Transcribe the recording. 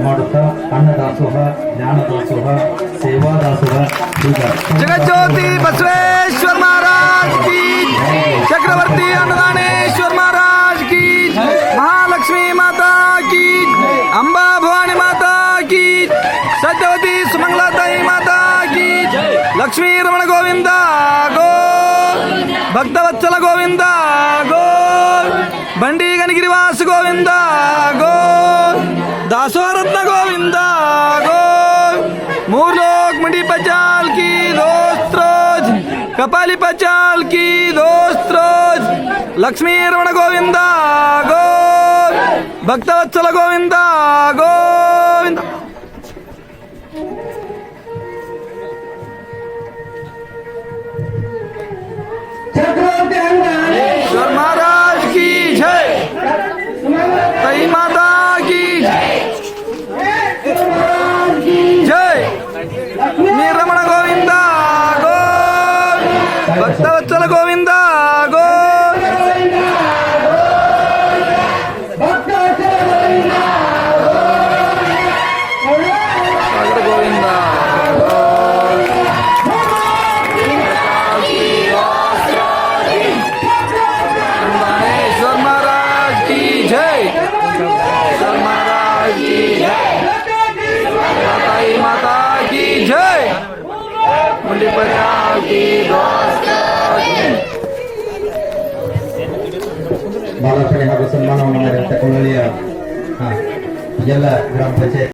ಮಾಡುತ್ತಾ ಅನ್ನದಾಸೋಹ, ಜ್ಞಾನದಾಸೋಹ, ಸೇವಾದಾಸೋಹ ಈಗ जगज्योति बसवेश्वर महाराज की, चक्रवर्ती अन्नदानेश्वर महाराज की, महालक्ष्मी माता की, अंबा भवानी माता की, सत्यवती सुमंगलाताई माता की, लक्ष्मी रमण गोविंदा गो, भक्तवत्सल गोविंदा गो, बंडी गणगिरिवास गोविंदा गो, दासोरत्न गोविंदा गो, मूर्लोक मंडी पचाल की दोस्त रोज, कपाली पचाल की दोस्त रोज, लक्ष्मी रमण गोविंदा गो, भक्तवत्सल गोविंदा गोविंदा। ईश्वर महाराज की जय, तई माता की जय, रमण गोविंदा गो, भक्तवत्सल गोविंदा गो, सागर गोविंदा ईश्वर महाराज की जय, ईश्वर महाराज की जय, माताई माता की जय, मंडी पचाल की दोस्त ಮಾಲಾರ್ಪಣೆ ಹಾಗೂ ಸನ್ಮಾನವನ್ನು ಮಾಡಿದಂಥ ಕೊಳ್ಳಳಿಯ ಎಲ್ಲ ಗ್ರಾಮ ಪಂಚಾಯತ್